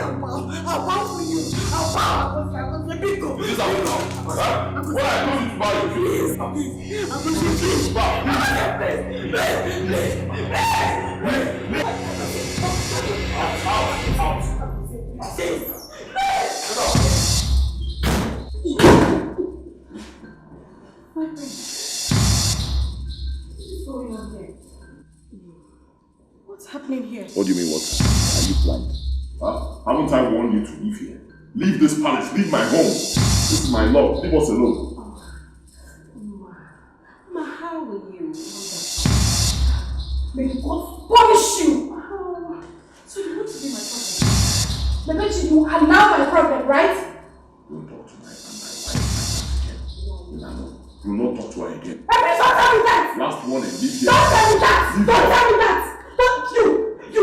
I'll bow for you. I'll bow. Let me go. This is how you now. What I told you to buy you. Please. I'm going to please. What's happening here? What do you mean, what? Are you blind? Huh? Haven't I warned you to leave here? Leave this palace, leave my home. This is my love, leave us alone. Ma, how will you? May God punish you! So you want to be my problem? But don't you allow my problem, right? Don't talk to my wife again. Do not talk to her again. Every don't tell me that! Last warning, leave here. Don't tell me that! Don't tell me that! Don't you! I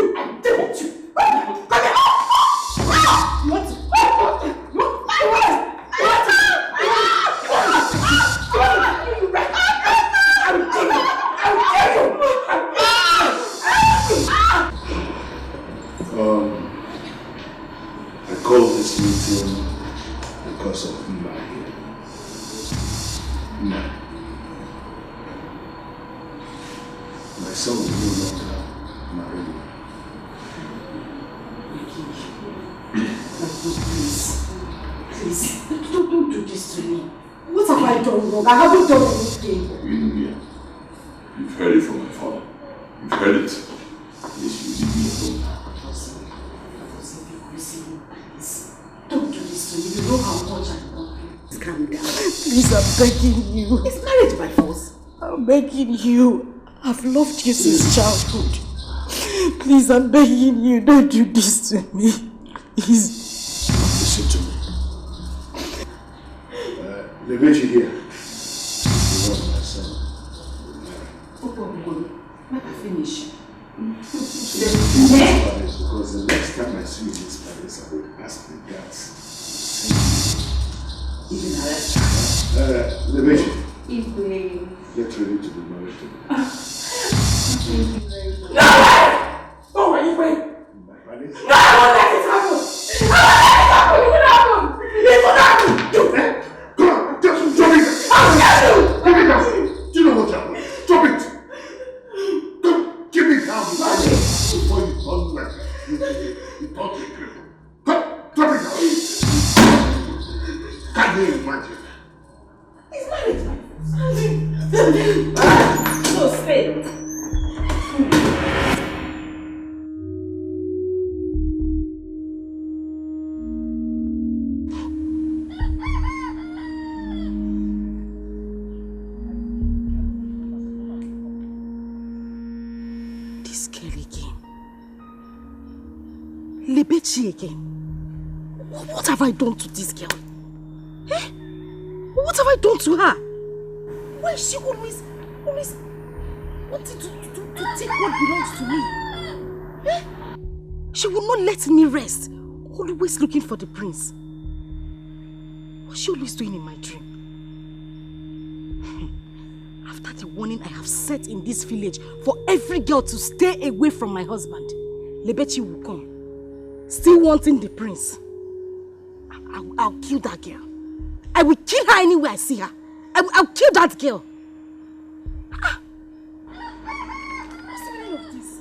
deal with you! Come here! You want to? I called this meeting because of my son will no longer marry me. Please, don't do this to me. What have I done wrong? I haven't done anything. You've heard it from my father. You've heard it. Yes, you leave me alone. Don't do this to me. You know how much I love you. Calm down. Please, I'm begging you. Is marriage by force? I'm begging you. I've loved you since childhood. Please, I'm begging you. Don't do this to me. Please. Listen to me. Edochie here. You want my son. Let me finish. Because the next time I see you in this palace, I will ask the guards to Even arrest Edochie, Edochie. get ready to be married to me. Thank you very much. No! Oh, are you wait? My palace? No, I won't let it happen! I won't let it happen! It will happen! It will happen! Come on, just drop it! I'll get you! Give it down! Do you know what happened? Drop it! Don't give it down before you turn like you thought you could. Come, drop it down! Can't you imagine? It's marriage by force. No, stay. Edochie again. What have I done to this girl? Eh? What have I done to her? Why is she always wanting to take what belongs to me? Eh? She will not let me rest. Always looking for the prince. What's she always doing in my dream? After the warning I have set in this village for every girl to stay away from my husband, Edochie will come. Still wanting the prince. I'll kill that girl. I will kill her anywhere I see her. I'll kill that girl. What's the meaning of this?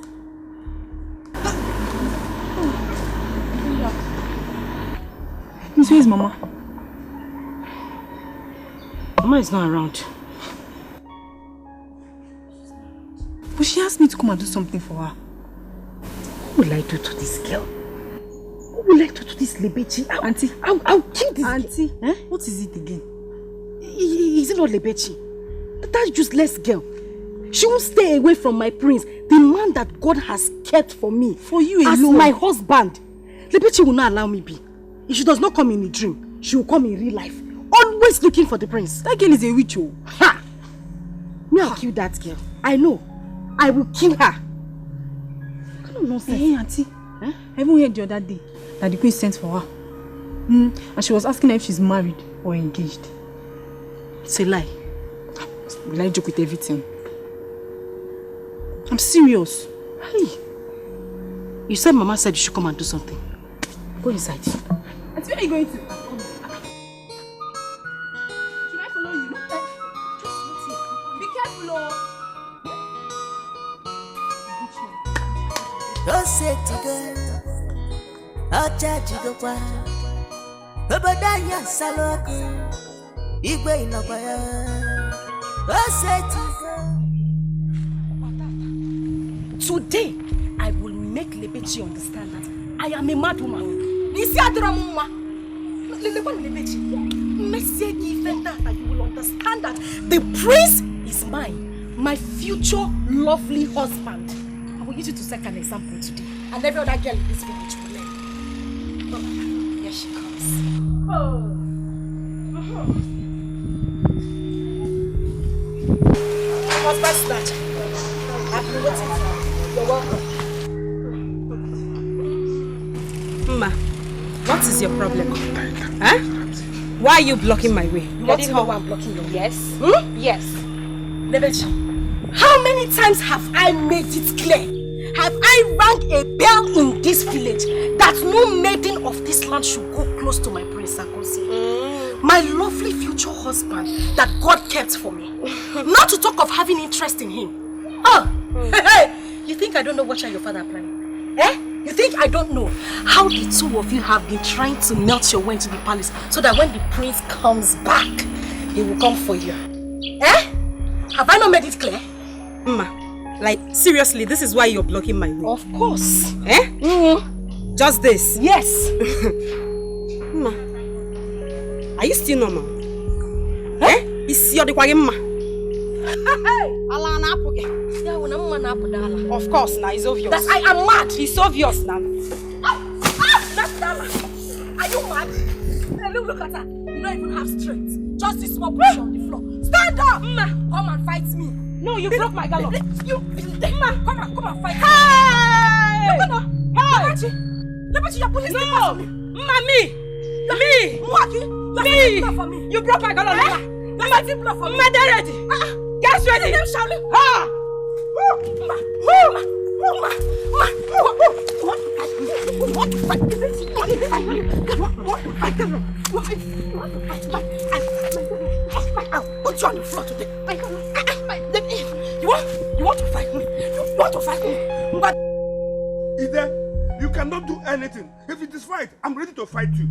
Miss, where is Mama? Mama is not around. But she asked me to come and do something for her. What will I do to this girl? What will I do to this Edochie? Auntie. I'll kill this Auntie, girl. Eh? What is it again? Is it not Edochie? That useless girl. She won't stay away from my prince, the man that God has kept for me. For you alone. As my husband. Edochie will not allow me be. If she does not come in a dream, she will come in real life. Always looking for the prince. That girl is a witch. Oh. Ha! Me, I'll kill that girl. I know. I will kill her. What kind of nonsense? Hey, Auntie. I even heard the other day that the queen sent for her. And she was asking her if she's married or engaged. It's a lie. Will I joke with everything? I'm serious. Hey. You said Mama said you should come and do something. Go inside. And where are you going to? Should I follow you? Just wait here. Be careful, oh. Don't say to go. I'll charge you go. Obadaya Saloko. Igwe Inabaya. Don't say to go. Today, I will make Lebechi understand that I am a mad woman. Nisi Adramuma. Lebechi. Message even that you will understand that the prince is mine. My future lovely husband. I will use you to set an example today. And every other girl in this village will learn. Oh, here she comes. Husband snatcher. I've been waiting for you. You're welcome. Ma, what is your problem? Huh? Why are you blocking my way? You want to know why I'm blocking you? Yes. Yes. Lebechi, how many times have I made it clear? Have I rang a bell in this village that no maiden of this land should go close to my prince Sakosi? My lovely future husband that God kept for me. Not to talk of having interest in him. You think I don't know what your father planning? You think I don't know how the two of you have been trying to melt your way into the palace so that when the prince comes back, he will come for you? Have I not made it clear? Ma, like seriously, this is why you're blocking my way? Of course. Just this? Yes. Ma, are you still normal? Is your ma? Of course, now it's obvious. That I am mad. It's obvious now. That's Dala. Are you mad? Hey, look at her. You don't even have strength. Just this small push on the floor. Stand up! Come and fight me. No, you broke my gallop. Come and fight me. Hey! Lebechi, you're pulling no! me. Me! You broke my gallop. You're fighting blood for me. Get ready. Get ready. I'll put you on the floor today. You want to fight me? You want to fight me? But Ide, you cannot do anything. If it is fight, I'm ready to fight you.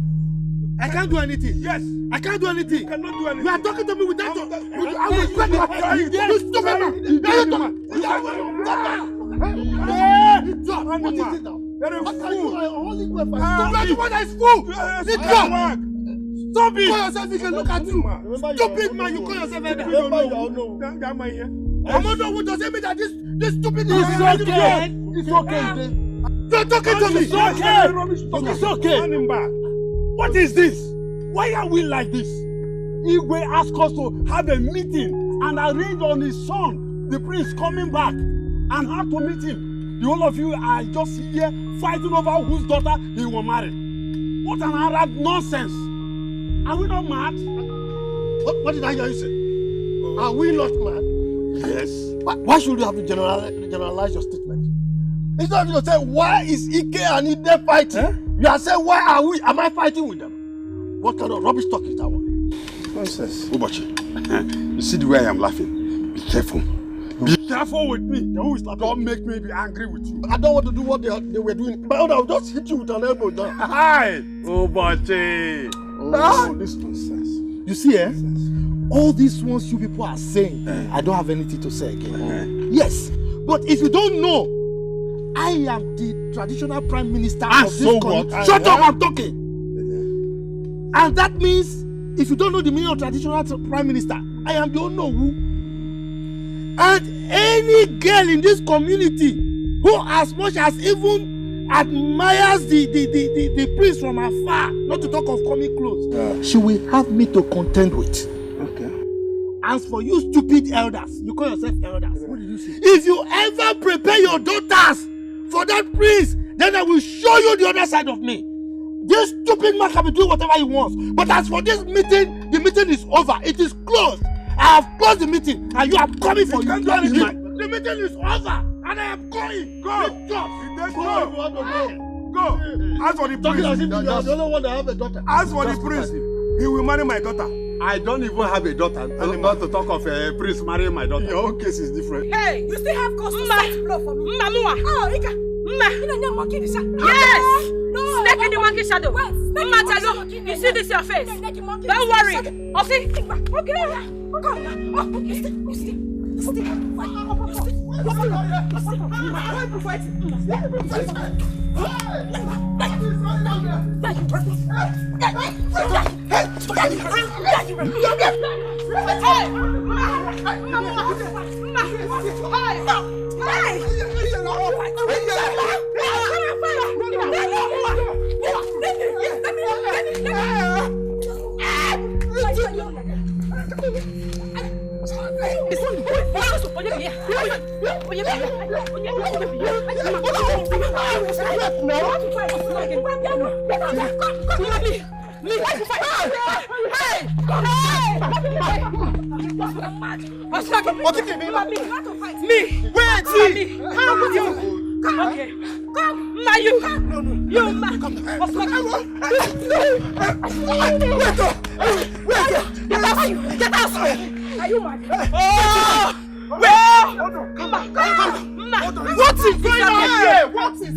I can't do anything. Yes. I can't do anything. You cannot do anything. You are talking to me without your... I will spread your hand. You stupid man. What are you? I only go if I stop. That is fool. Sit down. Stop it. You call yourself, you can look at you. Stupid man, you call yourself a am I here? Commander, what does it mean that this stupid is okay? It's okay. You're talking to me. It's okay. It's okay. What is this? Why are we like this? Igwe asked us to have a meeting and arrange on his son, the prince, coming back, and how to meet him. The whole of you are just here fighting over whose daughter he will marry. What an Arab nonsense! Are we not mad? What did I hear you say? Are we not mad? Yes. Why should you have to generalize your statement? It's not even to say, why is Ike and Ide fighting? You are saying, why are we? Am I fighting with them? What kind of rubbish talk is that one? Nonsense. Ubachi, you see the way I am laughing? Be careful. Be careful with me. Don't make me be angry with you. I don't want to do what they were doing. But I'll just hit you with an elbow down. Hi! Ubachi! Oh, this nonsense. You see, all these ones you people are saying, I don't have anything to say again. Yes, but if you don't know, I am the traditional prime minister of this country. Shut up, I'm talking. And that means, if you don't know the meaning of traditional prime minister, I am the Onowu. And any girl in this community who as much as even admires the prince from afar, not to talk of coming close, she will have me to contend with. Okay. As for you stupid elders, you call yourself elders. What did you say? If you ever prepare your daughters for that prince, then I will show you the other side of me. This stupid man can be doing whatever he wants. But as for this meeting, the meeting is over. It is closed. I have closed the meeting and you are coming for you. The meeting is over and I am going. Go. Go. Go. Ask for the Talking as if priest. you are the only one that have a daughter. Ask for the priest. He will marry my daughter. I don't even have a daughter. I'm about to talk of a priest marrying my daughter. Your own case is different. Hey, You still have cause to set blow for me. Mamua. Oh, Ika. Mma. You know, monkey this. Yes. No. Snake in the monkey shadow. Wait, snake in Mma, the tell monkey you. shadow. You see this your face. Monkey. Don't worry. Osi. Okay. Okay. You still. Okay. Come, Ma, you. You, Ma. Get out. Are you mad? Come back. Ma. What is going on here? What is it?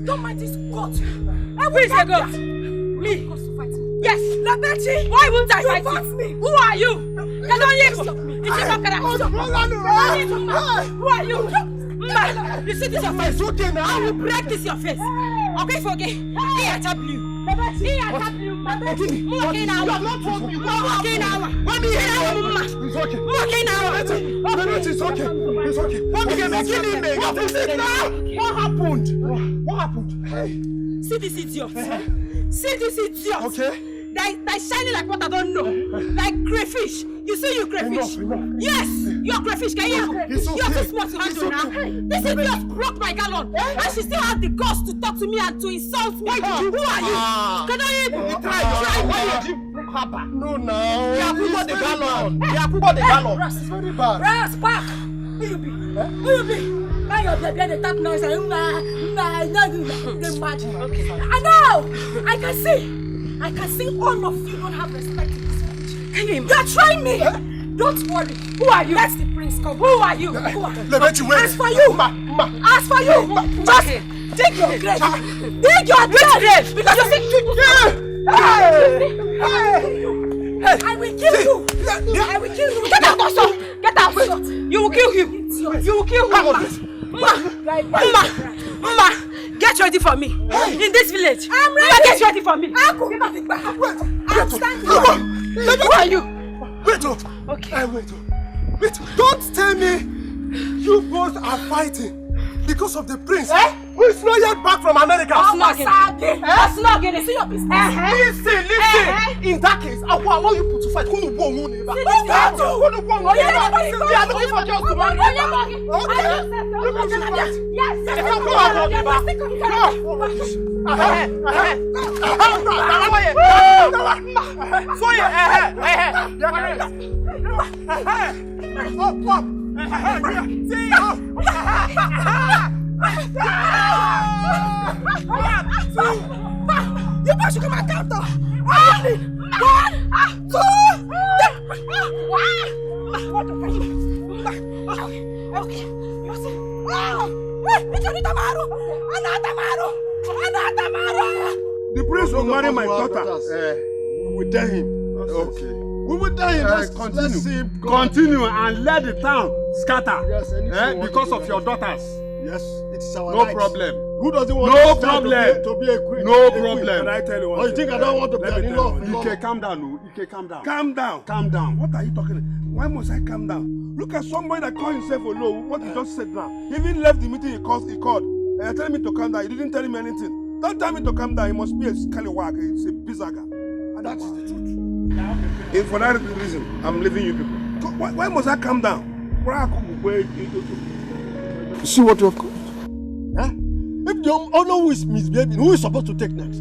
Don't mind this goat. Who is the goat? Me. Yes. Labechi. Why won't I fight fought you? me. Who are you? Who are you? Ma, you see this your face? It's okay now. I will break this your face. Okay, forget. He attack you. He attack you. Okay now. Okay now. It's okay. Okay now. It's okay. It's okay. What happened? What happened? Hey. See this idiot. See this idiot. Okay. They shining like what I don't know. Like crayfish. You see you crayfish? Enough. Yes, you're crayfish. Can you? It's okay. You're too smart to handle now. This idiot broke my gallon. And she still has the guts to talk to me and to insult me. Who are you? Can I try? No, no. You have put the gallon. Ras, It's very bad. Ras, back. Who you be? Who you be? Now you're the tap noise. Okay. I know. I can see all of you don't have respect to this village. You're trying me. Don't worry. Who are you? Let the prince come. Who are you? Let you wait. As for you. As for you. Just dig your grave. Dig your grave. Because you think I will kill you. I will kill you. Get out also. Get out. You will kill him. You will kill him. Mama, get ready for me. In this village. I'm ready. Mama, get ready for me. I'm standing. Who are you? Wait. Okay. Wait. Don't tell me you both are fighting because of the prince who is not yet back from America. That's not getting. See your business. Listen. In that case, I want you to fight. Who you want? Yes. You boys should come and count off. 1, 2, 3. Okay. You see? The prince will marry my daughter. We will tell him. Okay. We will tell him. Let's Continue and let the town scatter. Yes, because of your daughters. Yes, it's our No rights. problem. Who doesn't want No to problem. to be a queen? No a queen? problem. Can I tell you one Oh, you think I don't want to be an in-law? Dikeh, calm down. Dikeh, calm down. Calm down. What are you talking? Why must I calm down? Look at somebody that called himself Olo. What he just said now. He even left the meeting he called. And you're telling me to calm down. He didn't tell me anything. Don't tell me to calm down. He must be a scallywag. He's a bizaga. And that is the truth. For that reason, I'm leaving you people. Why must I calm down? See what you have got? Huh? If the owner who is misbehaving, who is supposed to take next?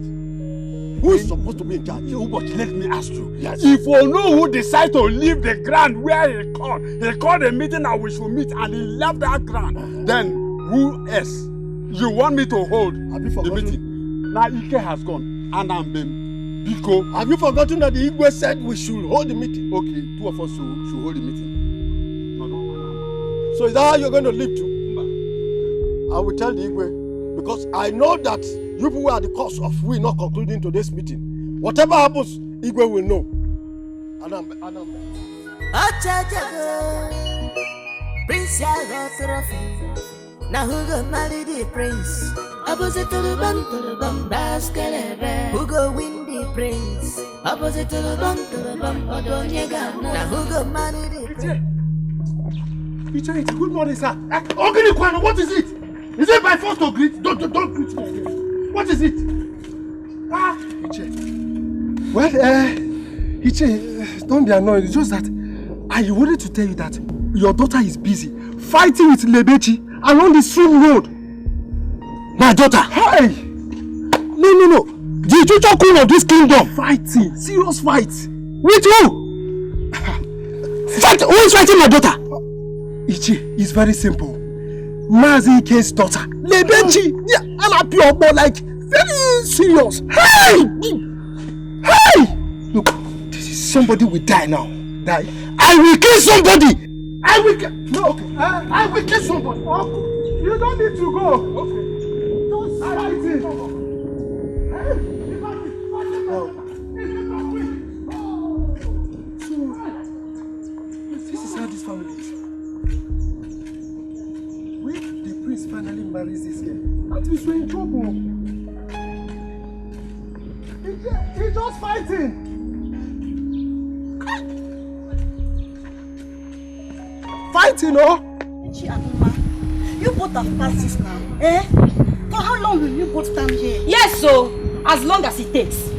Who is supposed to be in charge? But let me ask you. Yes. If Ono who decide to leave the ground where he called a meeting and we should meet and he left that ground, then who else You want me to hold the meeting? Now Ike has gone and I'm been Biko. Have you forgotten that the Igwe said we should hold the meeting? Okay, 2 of us should hold the meeting. No, no. So is that how you're going to leave too? I will tell the Igwe, because I know that you people are the cause of we not concluding today's meeting. Whatever happens, Igwe will know. Adam. Prince Yago Trophy. Now who go marry the prince? Opposite to the bum, basket. Who go win the prince? Opposite to the bum, now who go marry the prince? Good morning, sir. Okoli Kwano, what is it? Is it by force to greet? Don't greet me again. What is it? Iche. Well, Iche, don't be annoyed. It's just that I wanted to tell you that your daughter is busy fighting with Lebechi along the stream road. My daughter? Hey! No. The future queen of this kingdom. Fighting. Serious fight. With who? Who is fighting my daughter? Ichi, it's very simple. Mazi Ike's daughter. Lebechi. Yeah, I'm a pure boy, like, very serious. Hey! Look, this is somebody will die now. Die. I will kill somebody! I will kill somebody. You don't need to go. Okay. Don't fight it. This is how this family is. When the prince finally marries this girl, that means we're in trouble. He's just fighting. Fighting, oh? You both have passed this now, eh? For how long will you both stand here? Yes, so as long as it takes.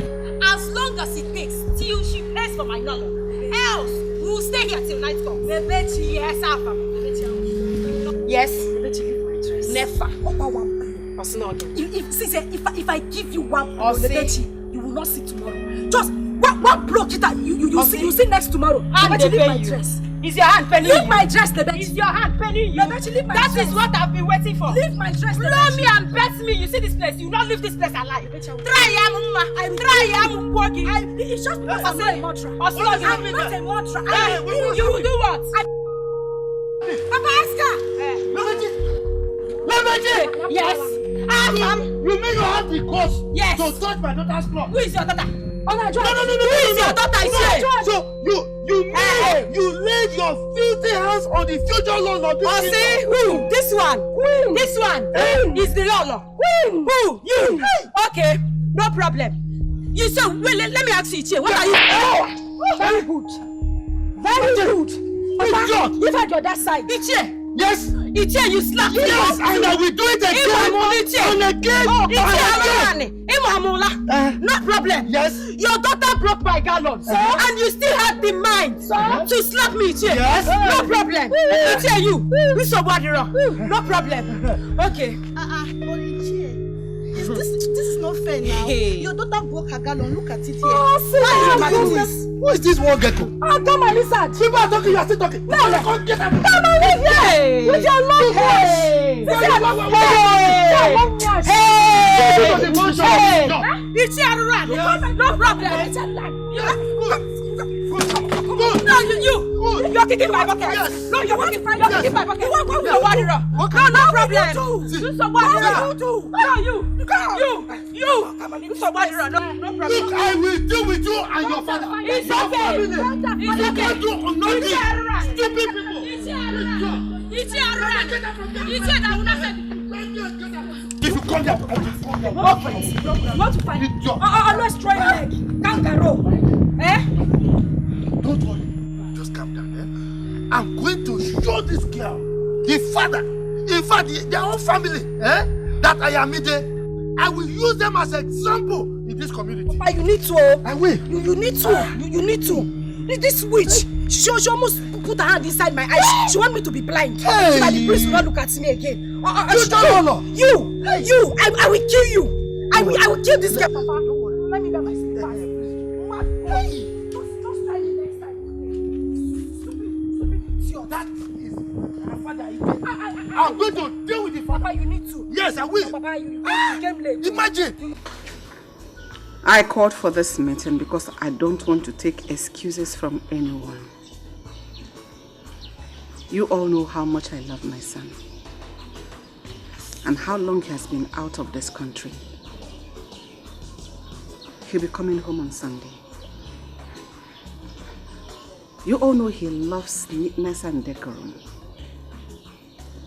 As long as it takes till she pays for my dollar. Else, we'll stay here till night comes. Edochie, yes, Alpha. Yes. Edochie, give my dress. Never. Upper one. If I give you one, Edochie, you will not see tomorrow. Just one block it out. You see next tomorrow. Edochie, leave my dress. Is your hand penny? Leave my dress, Edochie. Is your hand penny you? Edochie, leave my dress. That is what I've been waiting for. Leave my dress, Blow me and bet me. You see this place. You will not leave this place alive. Try Yamuma. It's just because I'm not a mantra. I'm not a mantra. You will do what? Papa Oscar! Lebechi! Yes. You mean you have the cause to touch my daughter's cloth? Who is your daughter? No. Who is your daughter? So you laid your filthy hands on the future Lord of this kingdom. See who? This one. This one is the Lord. Who? You. Okay, no problem. You say, wait, let me ask you, Ichie, what are you? Very good. Very good. Papa, you've had your that side. Ichie. Yes. Ichie, you slapped me. Yes, and I will do it again. No problem. Yes. Your daughter broke my gallons, and you still had the mind to slap me, Ichie. Yes. No problem. Ichie, you so bad wrong. No problem. Okay. This is not fair now. Hey. Your daughter broke her gallon. Look at it here. Who is this one gecko? Come on, listen. People are talking, you are still talking. No. Come get up. Come on, listen. With your long wash. No problem. No, you're kicking my bucket. Yes. No, you're kicking my bucket. No problem. You no problem. Look, I will deal with you and your father. It's okay. You can't do nothing. Stupid people. If you come here, What to fight? Always try leg. Kangaroo. Eh? don't worry. Just calm down. I'm going to show this girl, the father, in fact, their own family, that I am in. I will use them as an example in this community. Papa, you need to. I will. You need to. You need to. This witch, she almost put her hand inside my eyes. She want me to be blind. Hey. So that the priest will not look at me again. You don't You. I will kill you. I will kill this girl. Papa, don't worry. Let me get my slippers. Hey. Just try it next time. Stupid. That is father. I'm going to deal with the father. Papa, you need to. Yes, I will. Papa, you came late. Imagine. I called for this meeting because I don't want to take excuses from anyone. You all know how much I love my son and how long he has been out of this country. He'll be coming home on Sunday. You all know he loves neatness and decorum.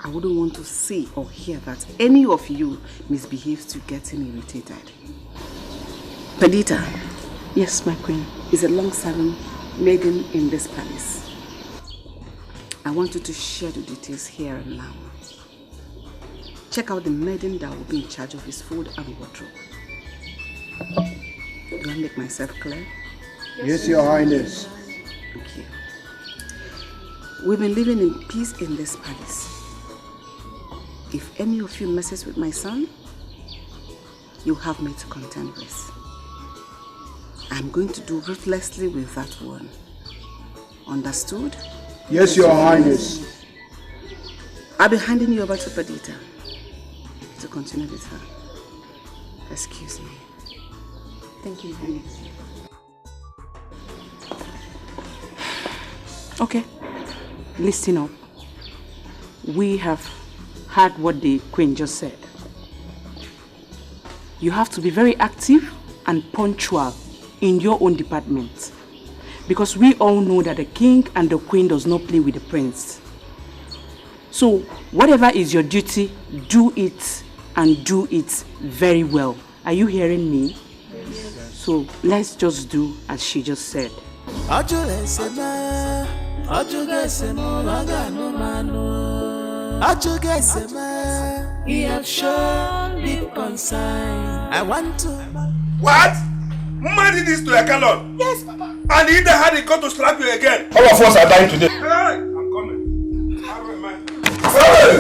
I wouldn't want to see or hear that any of you misbehaves to get him irritated. Perdita, yes, my queen, is a long-serving maiden in this palace. I want you to share the details here and now. Check out the maiden that will be in charge of his food and wardrobe. Do I make myself clear? Yes, Your Highness. Thank you. We've been living in peace in this palace. If any of you messes with my son, you have me to contend with. I'm going to do ruthlessly with that one. Understood? Yes, Your Highness. I'll be handing you over to Perdita to continue with her. Excuse me. Thank you, Your Highness. Okay, listen up. We have heard what the Queen just said. You have to be very active and punctual in your own department, because we all know that the King and the Queen does not play with the Prince. So whatever is your duty, do it, and do it very well. Are you hearing me? Yes. So let's just do as she just said. He have shown deep concern. I want to. What? Mama did this to your Kalon? Yes, Papa. And he either had a gun to slap you again. All of us are dying today. Hey, I'm coming. Hey!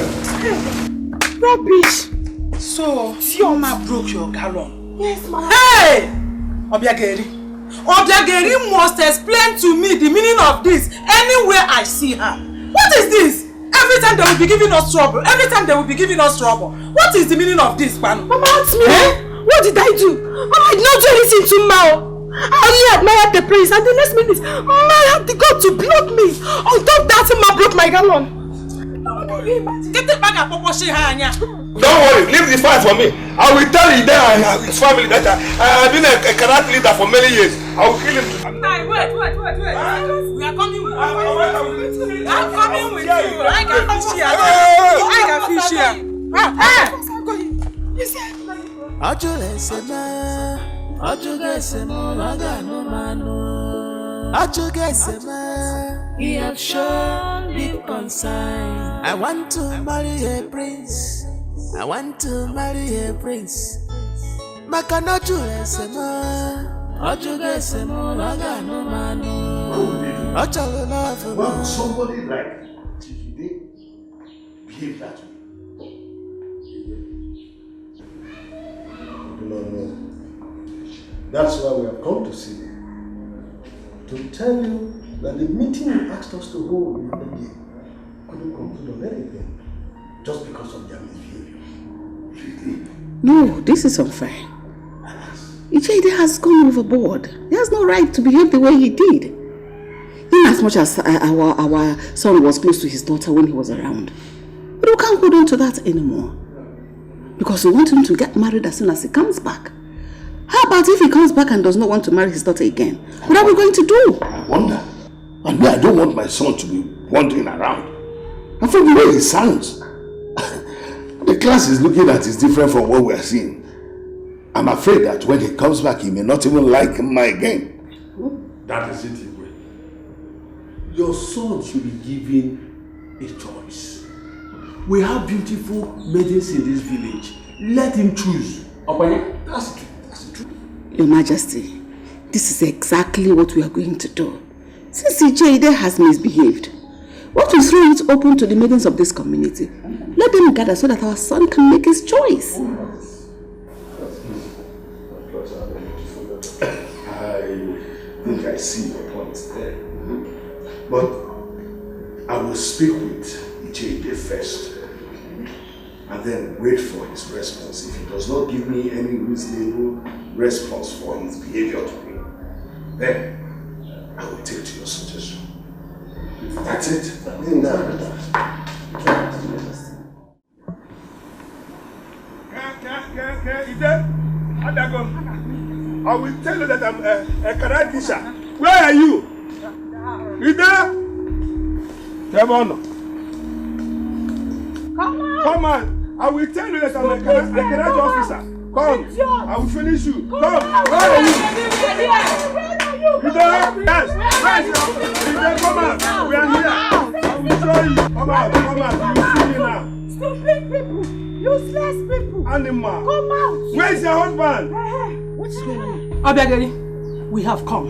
Rubbish. So, Sioma broke your gallon. Yes, Mama. Hey! Obiageri. Obiageri must explain to me the meaning of this anywhere I see her. What is this? Every time they will be giving us trouble. Every time they will be giving us trouble. What is the meaning of this, Pano? Mama, ask me. What did I do? Mama, I did not do anything to Mao. I only admired the prince, and the next minute, Mama had the God to block me. On top of that, Mama broke my gallon. Get it back and Popo Shihanya. Don't worry, leave the fight for me. I will tell you there and his family that I have been a karate leader for many years. I will kill him. Hey, wait. We are coming with you. I'm coming with you. I can fish here. I can fish here. You see? He have shown deep concern. I want to marry a prince. I want to marry a prince. Well, somebody like Chifide behave that way. No. That's why we have come to see you. To tell you that the meeting you asked us to hold the other day couldn't conclude on anything just because of their misbehavior. Really? No, this is unfair. Ijede has gone overboard. He has no right to behave the way he did. In as much as our son was close to his daughter when he was around. But we can't hold on to that anymore. Because we want him to get married as soon as he comes back. How about if he comes back and does not want to marry his daughter again? What are we going to do? I wonder. And me, I don't want my son to be wandering around. And from the way he sounds, the class is looking at is different from what we are seeing. I'm afraid that when he comes back, he may not even like him again. That is it, Igwe. Your son should be given a choice. We have beautiful maidens in this village. Let him choose. That's the truth. That's the truth. Your Majesty, this is exactly what we are going to do. Since Ijede has misbehaved, we will throw it open to the maidens of this community. Let them gather so that our son can make his choice. I think I see your point there. But I will speak with Iche Ide first. And then wait for his response. If he does not give me any reasonable response for his behavior today, then I will take to your suggestion. That's it. I will tell you that I'm a karate teacher. Where are you? Ida? Come on. Come on. I will tell you that I'm a karate officer. Come. I will finish you. Come. Where are you? Ida? Yes. Ida, come on. We are here. I will show you. Come on. You see me now. Stupid people. Useless people. Animal. Come out. Where's your husband? What's going on? Obiageli, we have come.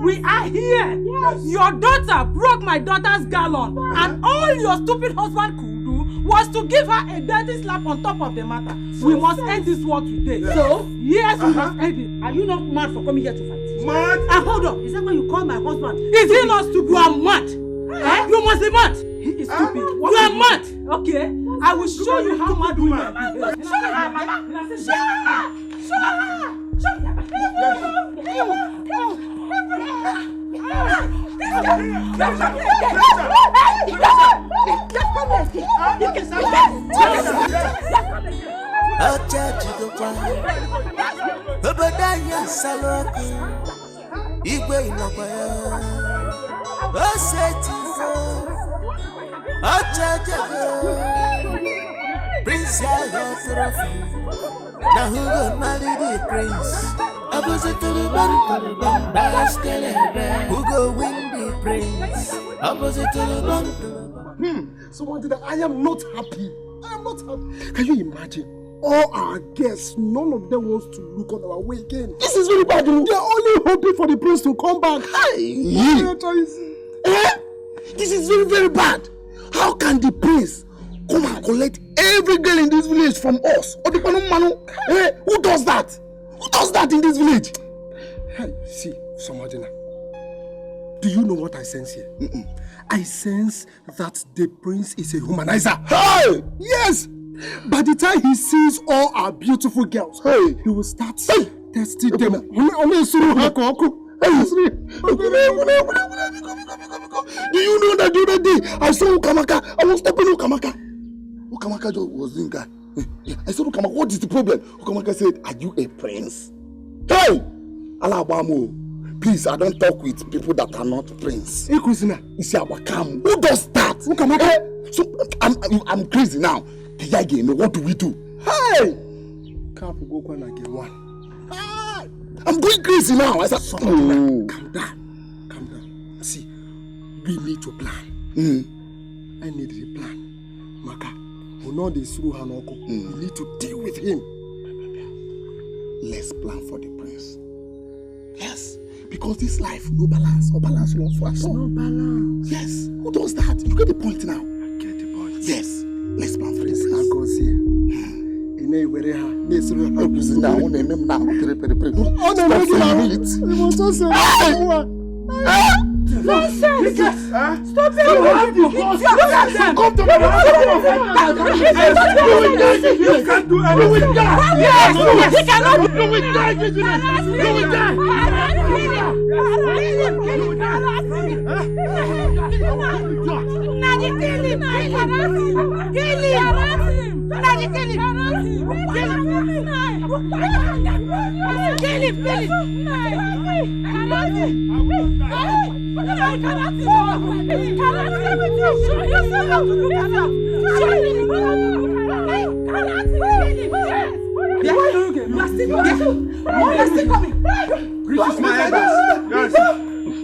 We are here. Yes. Your daughter broke my daughter's gallon, and all your stupid husband could do was to give her a dirty slap on top of the matter. We must end this war today. Yes. So, yes, we must end it. Are you not mad for coming here to fight? Mad? And hold on, is that why you call my husband? Is he not stupid? You are mad. You must be mad. He is stupid. You are mad. Okay? I will show you how mad women are. Show her, Mama. Show her. Show her. Show her. Prince now who will marry the prince? Opposite to the bump, escalates. Who go win the prince? Opposite to the bump. So what did I am not happy. I am not happy. Can you imagine? All our guests, none of them wants to look on our way again. This is very bad. They are only hoping for the prince to come back. This is very, very bad. How can the prince come and collect every girl in this village from us? Who does that? Who does that in this village? Hey, see, Somadina, do you know what I sense here? I sense that the prince is a humanizer. Hey! Yes! By the time he sees all our beautiful girls, he will start testing them. Do you know that the other day I saw Ukamaka? I was stepping Ukamaka. Ukamaka was doing that. I said, Ukamaka, what is the problem? Ukamaka said, are you a prince? Hey! Alabamo, please, I don't talk with people that are not prince. Hey, Kusina, who does that? Ukamaka? So, I'm crazy now. What do we do? Hey! Can't go again one. I'm going crazy now. I said, calm down. Calm down. See, we need to plan. I need a plan. Maka, we know this through Hanoko. We need to deal with him. Let's plan for the prince. Yes. Because this life, no balance. Or balance not for us. No balance. Yes. Who does that? You get the point now. I get the point. Yes. Let's plan for this. I go see. Ini wereha. Nesu ha kuzi na one mem na pere. On a regular. We must also nonsense! Stop it! Look at them! Come to me! You can't do anything! You will die! Yes! He cannot! You will die! You will die! Nadi, kill him! Kill him! Nadi, kill him! Kill him!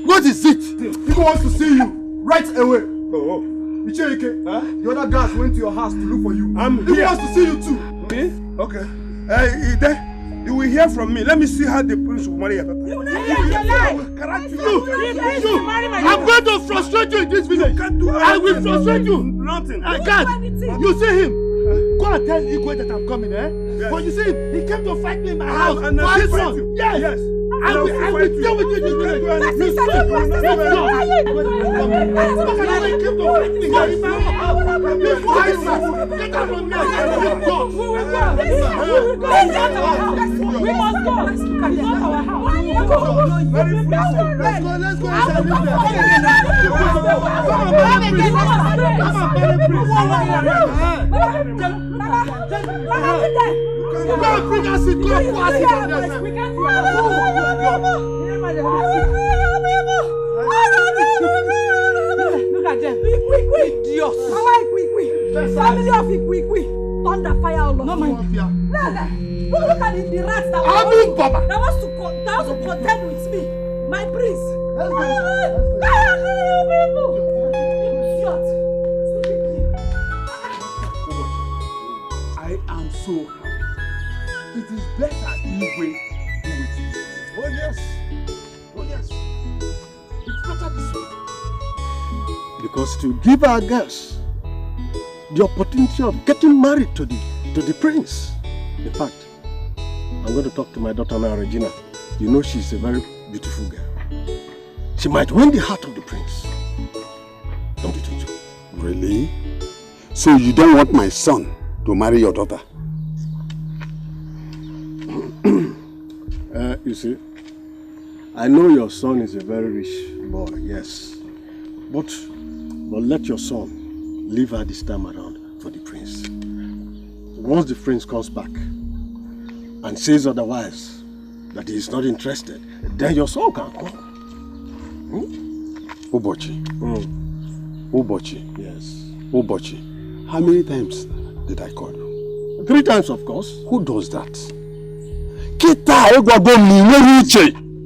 What is it? People want to see you right away. Oh. Icheke, the other guys went to your house to look for you. He wants to see you too. Me? Okay. Ide, you will hear from me. Let me see how the prince will marry your daughter. You will not hear your life. I'm going to frustrate you in this village. You can't do anything. I will frustrate you. Nothing. I can't. You see him? Go and tell Igwe that I'm coming, Yes. But you see him? He came to fight me in my house. And I fight you. Yes. I will deal with you in this village. You see him? Get out from here. We will go. We must go. It's not our house. Let's go inside. Look at them. Quick. Dios. Family of quick. Thunder fire all over. No mind. Look at the rats that wants to contend with me. My prince. Let's go. I am so happy. It is better if we do it. Oh yes. It's better this way. Because to give our girls the opportunity of getting married to the prince. In fact, I'm going to talk to my daughter now, Regina. You know she's a very beautiful girl. She might win the heart of the prince. Don't you think so? Really? So you don't want my son to marry your daughter? You see, I know your son is a very rich boy, yes. But let your son leave her this time around for the prince. Once the prince comes back and says otherwise, that he is not interested, then your son can come. Ubochi. Ubochi. Yes. Ubochi. How many times did I call you? 3 times, of course. Who does that?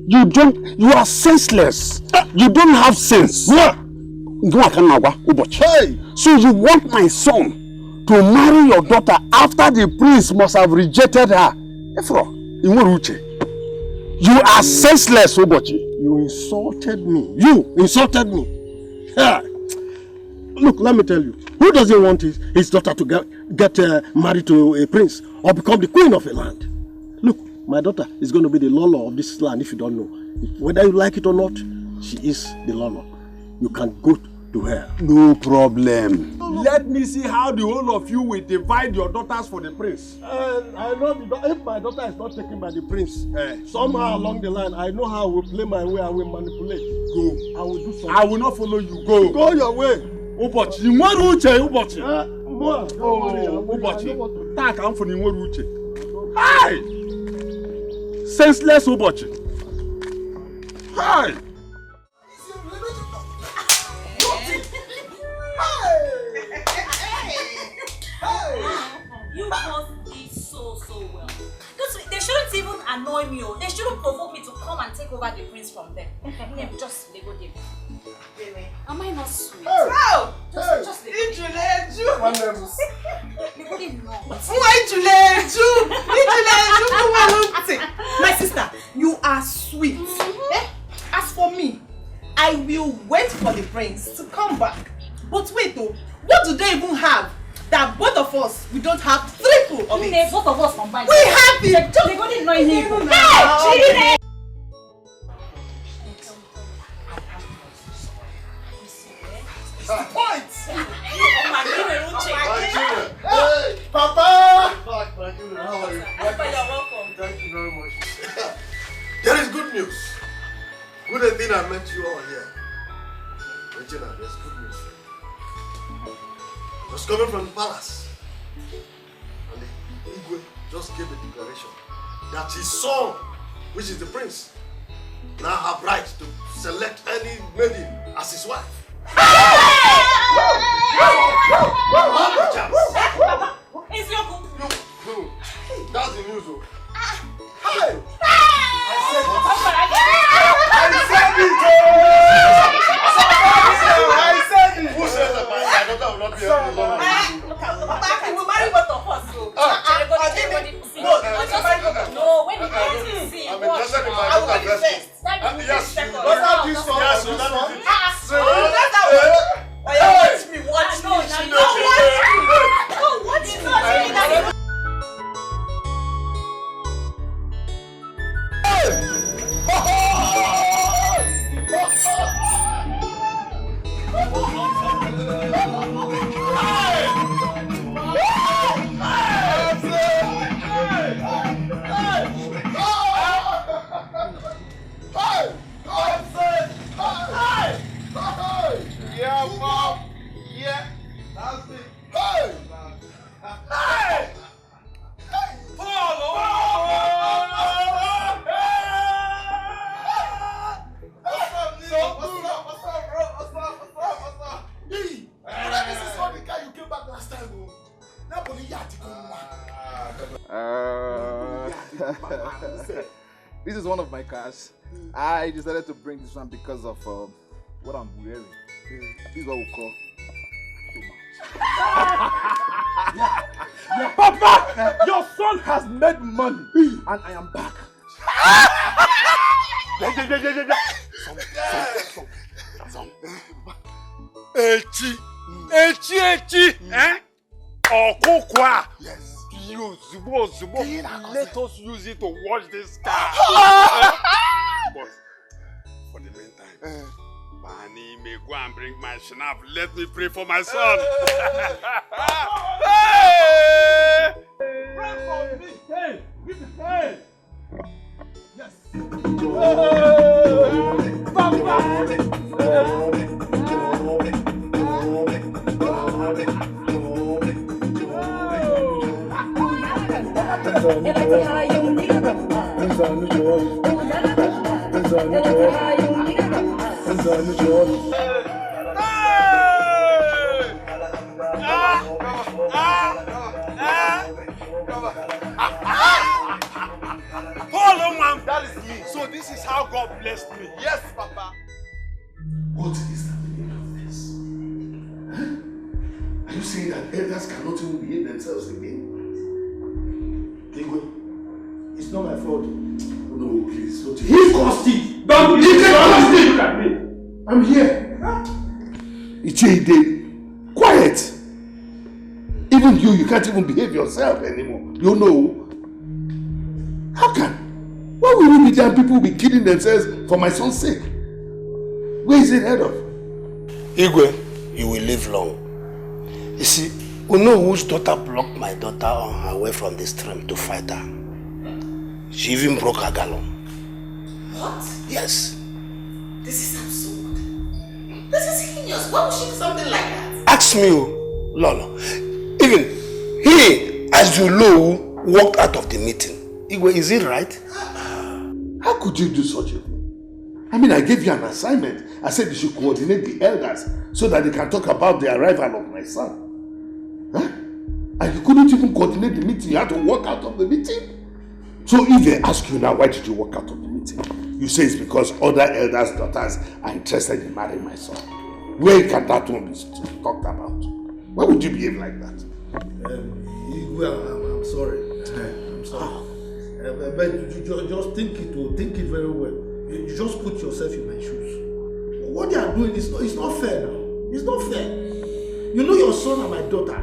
You are senseless. You don't have sense. Hey! So you want my son to marry your daughter after the prince must have rejected her? Efro, you are senseless, Ubochi. You insulted me. You insulted me. Yeah. Look, let me tell you. Who doesn't want his daughter to get married to a prince or become the queen of a land? Look, my daughter is going to be the Lolo of this land if you don't know. Whether you like it or not, she is the Lolo. You can go to her. No problem. Let me see how the whole of you will divide your daughters for the prince. I know if my daughter is not taken by the prince, somehow along the line, I know how I will play my way, I will manipulate. Go. I will do something. I will not follow you. Go. Go your way. Ubochi, Inweru Uche, Ubochi. Ubochi. Tak am for Inweru Uche. Hi! Senseless Ubochi. Hi! You both did so well. Because they shouldn't even annoy me. They shouldn't provoke me to come and take over the prince from them. Just they go there. Am I not sweet? Oh! Just Ijuleju! My sister, you are sweet. As for me, I will wait for the prince to come back. But wait though, what do they even have? That both of us, we don't have triple of it. Both of us combined. We have it! They go there, no even. Hey! Point! Oh my goodness! Hey, Papa! How are you? Papa, you're welcome. Thank you very much. There is good news. Good thing I met you all here. Regina, there's good news. Just coming from the palace. And the Igwe just gave a declaration that his son, which is the prince, now have right to select any maiden as his wife. It's your good. No, that's the news. Hey! I said it! Who says that my daughter will not be able to love me? Papa, he will marry both of us. No, when he comes to see, I'm interested in my I will be daughter. first. Yes, you Second. don't have this one. Yes, you don't have this one. Watch me, watch me. This is one of my cars. I decided to bring this one because of what I'm wearing. This is what we call too much. Papa, your son has made money, and I am back. Echi, eh? Okokwa. Yes. Let us use it to wash this car. But for the meantime, Bani may go and bring my shnap. Let me pray for my son. Hey! Pray for me. Hey, give me hey. Yes. Papa. That is me. So this is how God blessed me. Yes, Papa. What is the meaning of this? Huh? Are you saying that elders cannot even behave themselves again? It's not my fault. No, please. He caused it. Don't he caused it. Look at me. I'm here. Ichide, quiet. Even you can't even behave yourself anymore. You know. How can? Why will we be there and people will be killing themselves for my son's sake? Where is it head of? Igwe, you will live long. You see, we know whose daughter blocked my daughter on her way from the stream to fight her. She even broke her gallon. What? Yes. This is absurd. This is heinous. Why would she do something like that? Ask me, Lolo. Even he, as you know, walked out of the meeting. Igwe, is it right? How could you do such a thing? I mean, I gave you an assignment. I said you should coordinate the elders so that they can talk about the arrival of my son. Huh? And you couldn't even coordinate the meeting. You had to walk out of the meeting. So if they ask you now, why did you walk out of the meeting? You say it's because other elders' daughters are interested in marrying my son. Where can that one be talked about? Why would you behave like that? I'm sorry. I'm sorry. But you just think it very well. You just put yourself in my shoes. What they are doing is not fair now. It's not fair. You know your son and my daughter,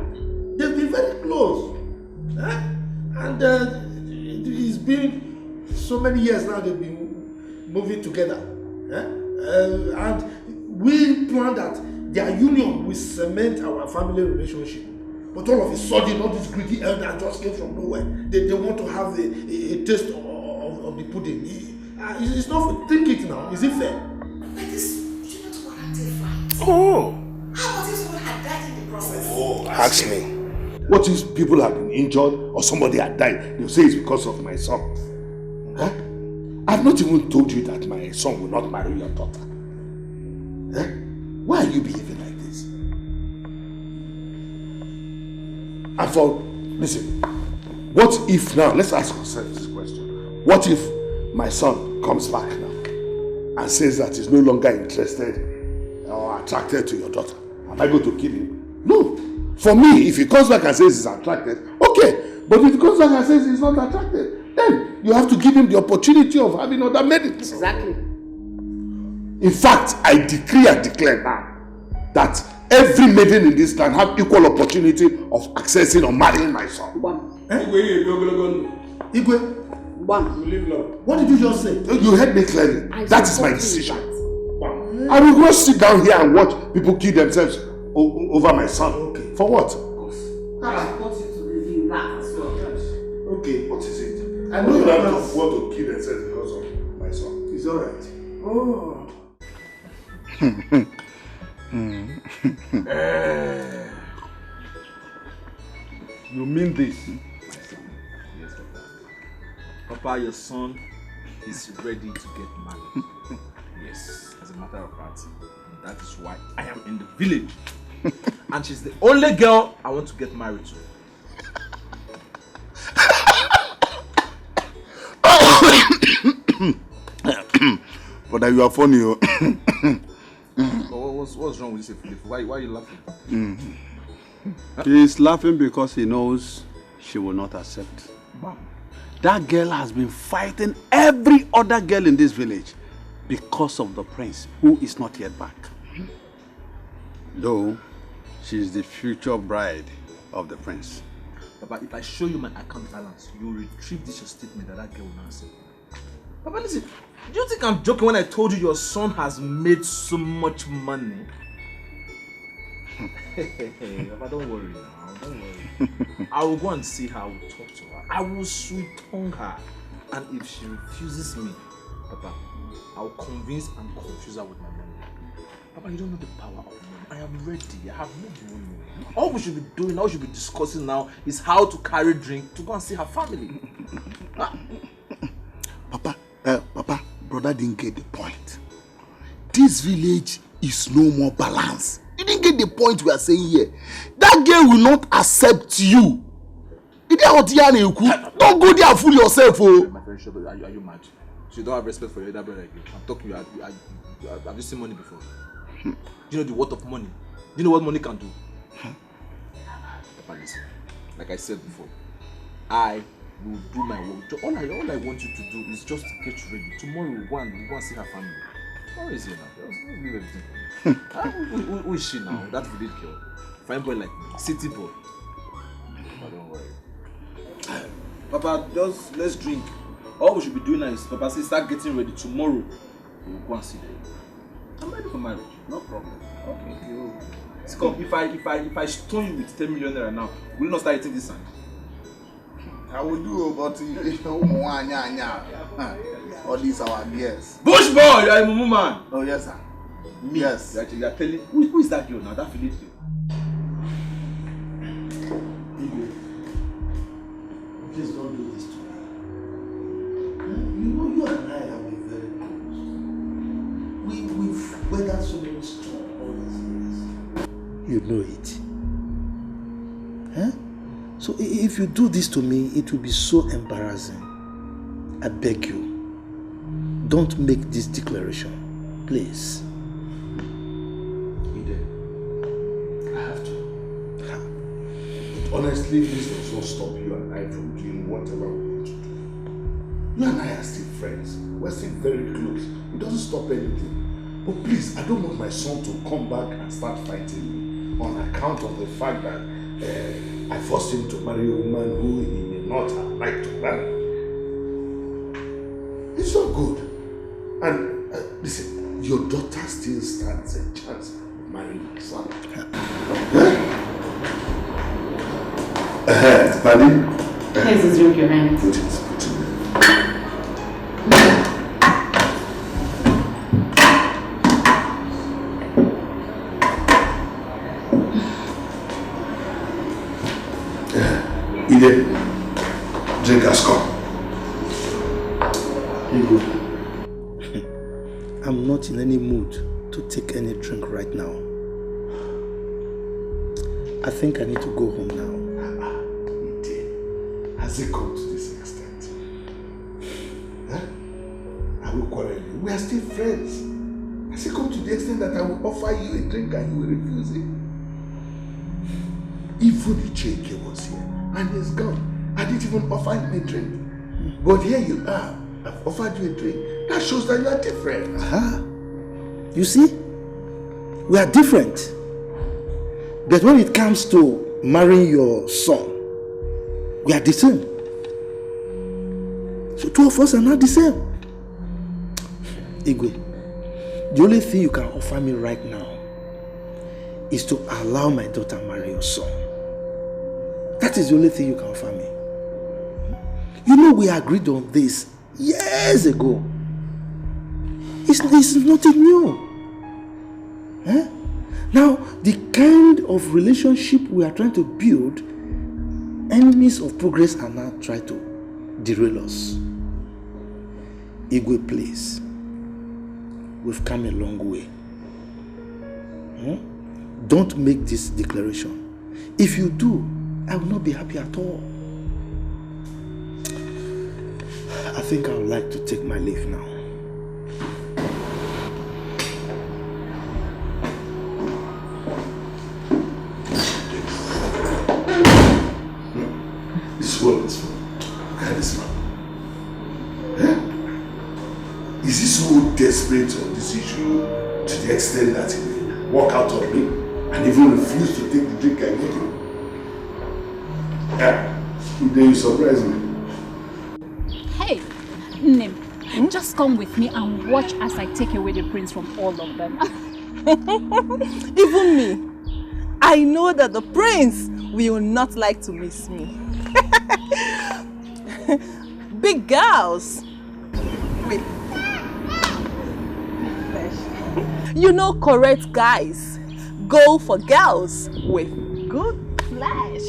they've been very close. And it's been so many years now they've been moving together. And we planned that their union will cement our family relationship. But all of a sudden, all these greedy elders just came from nowhere. They want to have a taste of the pudding. It's not, think it now. Is it fair? But this shouldn't warrant a fight. Oh. How about if someone had died in the process? Oh, ask me. What if people have been injured or somebody had died? They'll say it's because of my son. Huh? I've not even told you that my son will not marry your daughter. Huh? Why are you behaving like this? And listen, what if now, let's ask ourselves this question. What if my son comes back now and says that he's no longer interested or attracted to your daughter? Am I going to kill him? No. For me, if he comes back and says he's attracted, okay. But if he comes back and says he's not attracted, then you have to give him the opportunity of having other maidens. Exactly. In fact, I decree and declare now that every maiden in this land have equal opportunity of accessing or marrying my son. Igwe, what did you just say? You heard me clearly. That is my decision. I will go sit down here and watch people kill themselves over my son. Okay. For what? I want you to review that as well. Okay, what is it? I know you don't want to kill themselves because of my son. It's alright. Oh. You mean this? Yes, Papa. Papa, your son is ready to get married. Yes, as a matter of fact, that is why I am in the village. And she's the only girl I want to get married to. But you are funny. What's wrong with this, Philip? Why are you laughing? He's laughing because he knows she will not accept. That girl has been fighting every other girl in this village because of the prince, who is not yet back. Though she is the future bride of the prince. Papa, if I show you my account balance, you will retrieve this your statement that girl will not accept. Papa, listen, do you think I'm joking when I told you your son has made so much money? Papa, don't worry now, don't worry. I will go and see her, I will talk to her, I will sweet-tongue her. And if she refuses me, Papa, I will convince and confuse her with my money. Papa, you don't know the power of money. I am ready, I have no money. All we should be doing, all we should be discussing now is how to carry drink to go and see her family. Papa, brother didn't get the point. This village is no more balanced. You didn't get the point we are saying here. That girl will not accept you. Don't go there and fool yourself. Oh. My friend, are you mad? So you don't have respect for your elder brother again. I'm talking to you. Have you seen money before? Do you know the worth of money? Do you know what money can do? Papa, listen. Like I said before, I will do my work. All I want you to do is just to get ready. Tomorrow we'll go and see her family. Where is he now? Let's leave everything. Who is she now? That village girl. Fine boy like me. City boy. Papa, don't worry. Papa, just let's drink. All we should be doing now is Papa say start getting ready. Tomorrow we'll go and see them. I'm ready for marriage. No problem. Okay. Come, if I stone you with 10 million naira now, will you not start eating this sand? I will do, but all these our years. Bush boy, you are a mumu man. Oh yes, sir. Me. Yes. You are telling who is that girl now? That village girl. Please don't do this to me. You know you and I have been very close. We've weathered so many storms all these years. You know it. Huh? So if you do this to me, it will be so embarrassing. I beg you, don't make this declaration, please. I have to. But honestly, this does not stop you and I from doing whatever we want to do. You and I are still friends. We're still very close. It doesn't stop anything. But please, I don't want my son to come back and start fighting me on account of the fact that I forced him to marry a woman who he may not have liked to marry. It's not good. And listen, your daughter still stands a chance of marrying my son. Buddy? Here's the drink, your hand. Put it. Ide, drink has come. I'm not in any mood to take any drink right now. I think I need to go home now. Ide, has it come to this extent? Huh? I will quarrel you. We are still friends. Has it come to the extent that I will offer you a drink and you will refuse it? Even the Cheke was here. And he's gone. I didn't even offer him a drink. But here you are. I've offered you a drink. That shows that you are different. You see? We are different. But when it comes to marrying your son, we are the same. So two of us are not the same. Igwe, the only thing you can offer me right now is to allow my daughter marry your son. That is the only thing you can offer me. You know we agreed on this years ago. It's nothing new. Huh? Now, the kind of relationship we are trying to build, enemies of progress are now trying to derail us. Igwe, please. We've come a long way. Don't make this declaration. If you do, I will not be happy at all. I think I would like to take my leave now. Look at this man. Is he so desperate on this issue to the extent that he will walk out on me and even refuse to take the drink I gave him? Yeah, today you surprise me. Hey, Nim, just come with me and watch as I take away the prince from all of them. Even me. I know that the prince will not like to miss me. Big girls. Wait. You know, correct guys go for girls with good flesh.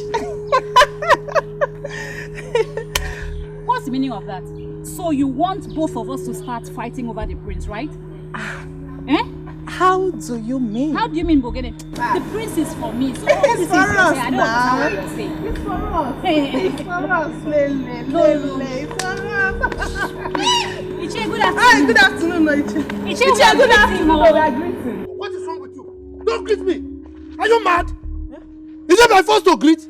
What's the meaning of that? So you want both of us to start fighting over the prince, right? Eh? How do you mean? How do you mean, Bogene? The prince is for me, so all this is for us I don't understand what you're saying. It's for us. It's for us. It's for us. Ichie, good afternoon. Good afternoon, Ichie. Ichie, good afternoon. We are greeting. What is wrong with you? Don't greet me. Are you mad? Is it my first to greet?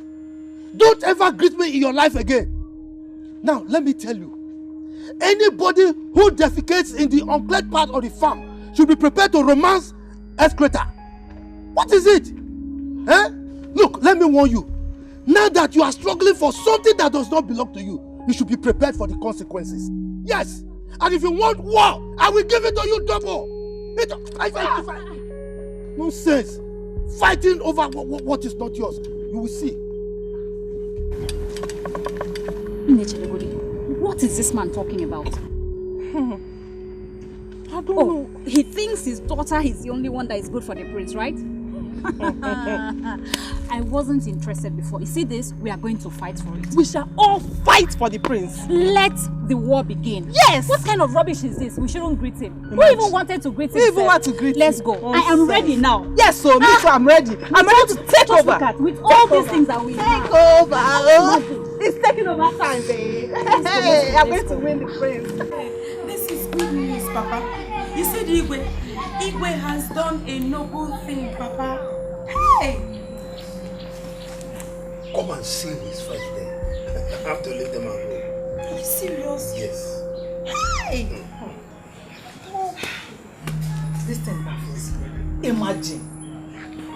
Don't ever greet me in your life again. Now, let me tell you. Anybody who defecates in the uncleared part of the farm should be prepared to romance escalator. What is it? Eh? Look, let me warn you. Now that you are struggling for something that does not belong to you, you should be prepared for the consequences. Yes. And if you want war, I will give it to you double. Nonsense. Fighting over what is not yours. You will see. What is this man talking about? I don't know. He thinks his daughter is the only one that is good for the prince, right? I wasn't interested before. You see this? We are going to fight for it. We shall all fight for the prince. Let the war begin. Yes! What kind of rubbish is this? We shouldn't greet him. Who even wanted to greet him? Who even want to greet him? Let's go. I am ready now. Yes, so me too, I'm ready. I'm ready to take over. With all these things that we take over. It's taking over time, babe. Hey, I'm going to win the prince. This is good news, Papa. You said Igwe. Igwe has done a noble thing, Papa. Hey! Come and see his fight there. I have to leave them alone. Are you serious? Yes. Hey! Oh. This thing baffles me. Imagine.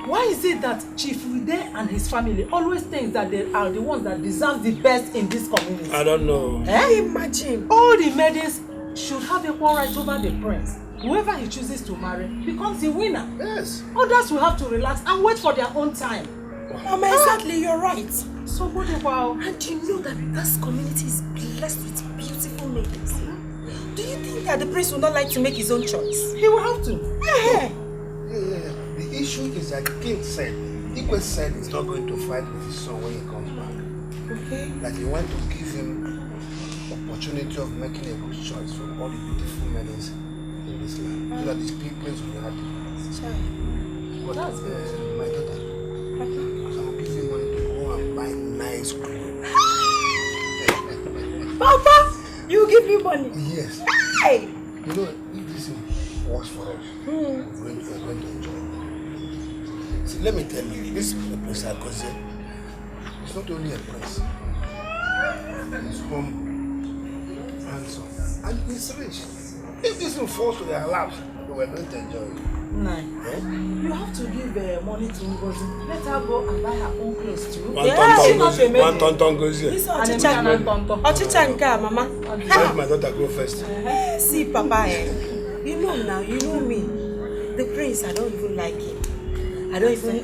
Why is it that Chief Ude and his family always think that they are the ones that deserve the best in this community? I don't know. Imagine. All the maidens should have equal rights over the prince. Whoever he chooses to marry becomes the winner. Yes. Others will have to relax and wait for their own time. Mama, exactly, you're right. So good, wow. And you know that this community is blessed with beautiful maidens. Do you think that the prince would not like to make his own choice? He will have to. Yeah. The issue is that the king said, Igwe said he's not going to fight with his son when he comes back. Okay. That he wants to give him opportunity of making a good choice from all the beautiful maidens in this land. So that his people will be happy. But that's good. My daughter, so I'll give him money to go and buy nice clothes. Papa, you give me money? Yes. Hey! You know, if this works for us, we're going to enjoy it. See, let me tell you, this prince Akoze is not only a prince. He's humble, handsome, and he's rich. If this thing falls to their laps, we're going to enjoy it. Nah. You have to give money to Ngozi. Let her go and buy her own clothes too. One tonton goes here. This is Ochicha Nka, Mama. Let my daughter go first. See, Papa, you know now, you know me. The prince, I don't even like him.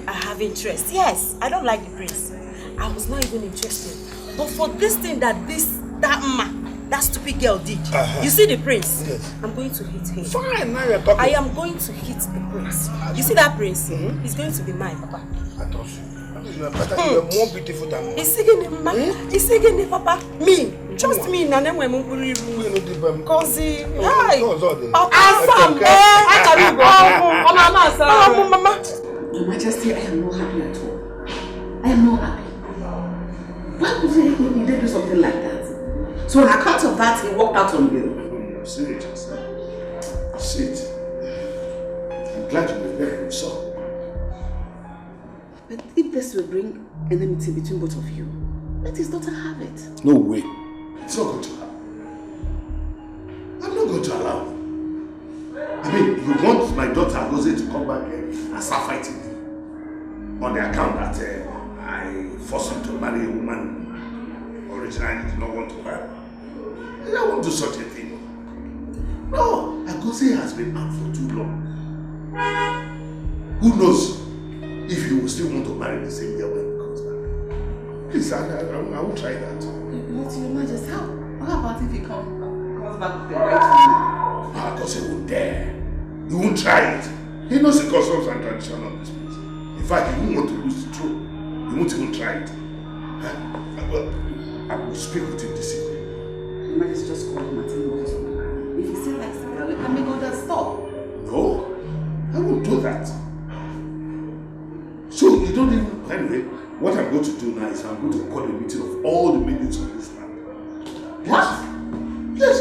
I have interest. Yes, I don't like the prince. I was not even interested. But for this thing that stupid girl did, you see the prince? Yes. I'm going to hit him. Fine, now you're talking. I am going to hit the prince. You see that prince? He's going to be mine, Papa. I trust you. You are better. You are more beautiful than me. He's singing him, He's singing him, Papa. Me. Trust me, Nana. Cause Mama. Your Majesty, I am not happy at all. I am not happy. Why would he do something like that? So on account of that, he walked out on you. No, sit it, sir. Sit. I'm glad you were there, so. But if this will bring enmity between both of you, let his daughter have it. No way. It's not going to happen. I'm not going to allow it. I mean, you want my daughter Agose to come back and start fighting me on the account that I forced him to marry a woman originally did not want to marry. I won't do such a thing. No, Agose has been out for too long. Who knows if he will still want to marry the same girl when he comes back. Please, I won't try that. But Your Majesty, how about if he comes back with the right woman? No, Agose won't dare. He won't try it. He knows the customs and tradition of this place. In fact, he won't want to lose the throne. He won't even try it. I will speak with him this evening. Your Majesty, just call him and tell him what is on. If he still likes it, we can make all that stop. No, I won't do that. So you don't even, anyway, what I'm going to do now is I'm going to call a meeting of all the maidens of this land. What? Yes.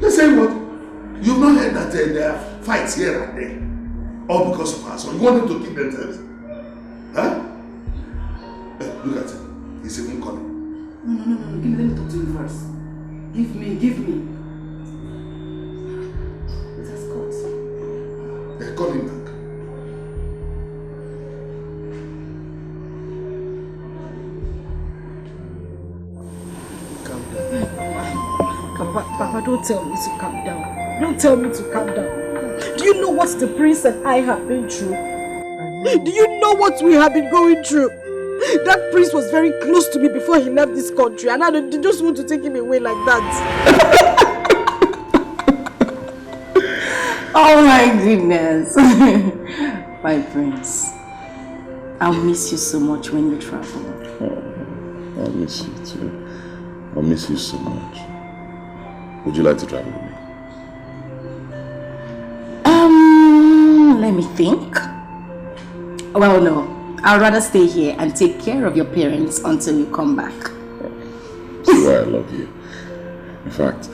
They say what? You've not heard that there are fights here and there. All because of us. So you want them to kill themselves? Huh? Look at him. He's even calling. No. Let me talk to you first. Give me. It has got. They're calling back. Calm down. Papa, don't tell me to calm down. Don't tell me to calm down. Do you know what the prince and I have been through? Do you know what we have been going through? That prince was very close to me before he left this country, and I just want to take him away like that. Oh my goodness. My prince, I'll miss you so much when you travel. Oh, I'll miss you too. I'll miss you so much. Would you like to travel with me? Let me think. Well, no. I'd rather stay here and take care of your parents until you come back. See why I love you. In fact,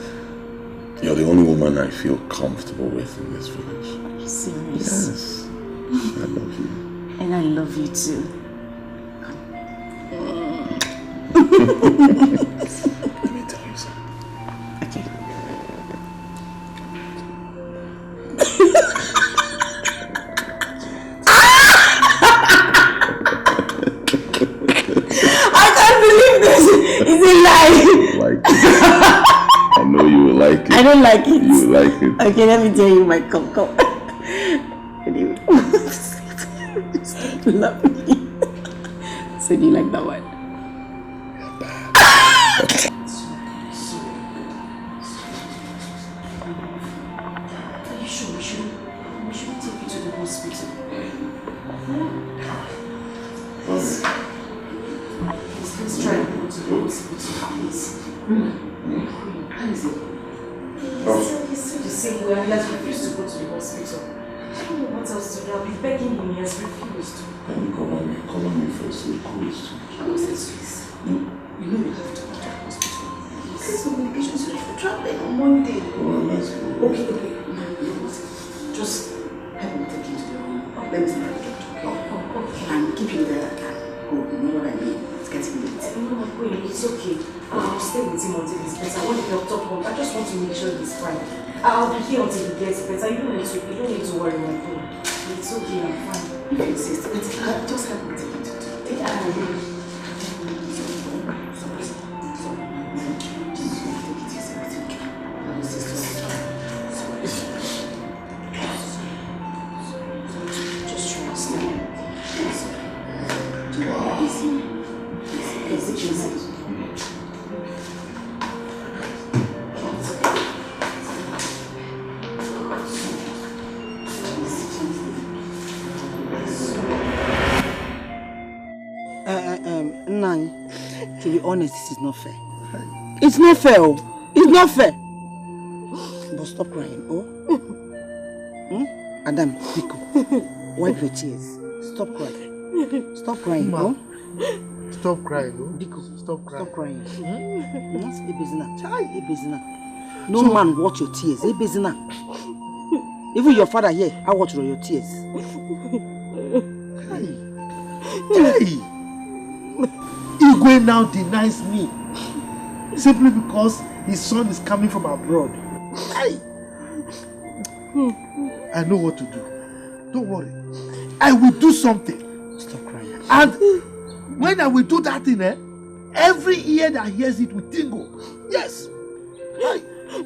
you're the only woman I feel comfortable with in this village. Are you serious? Yes. I love you. And I love you too. Let me tell you something. Okay. It's a lie. Like it. I know you will like it. I don't like it. You will like it. Okay, let me tell you my come. Anyway. Love me. So do you like that one? Are you sure we should take you to the hospital? Let's try and go to the hospital, please. How is it? He's still the same way. He has refused to go to the hospital. I don't know what else to do. I'll be begging him. He has refused. Can you call on me first? We'll cool this too. Please. You know you have to go to the hospital. There's some medications you have to travel on Monday. Well, let's go. Okay. Just help me take him to the room. Let me see if I can okay. And keep him there. Oh, you know what I mean? It's getting late. No, it's okay. I'll stay with him until he's better. When the doctor comes, I just want to make sure he's fine. I'll be here until he gets better. You don't need to worry, my friend. It's okay, I'm fine. If you insist, just help me take him to the room. To be honest, this is not fair. It's not fair. It's not fair. But stop crying, oh? Adam, Biko, wipe your tears. Stop crying. Stop crying, oh? Stop crying, oh? Biko, stop crying. No man watch your tears. Even your father here, I watch your tears. Hey! Igwe now denies me simply because his son is coming from abroad. I know what to do. Don't worry. I will do something. Stop crying. And when I will do that thing, every ear that hears it will tingle. Yes.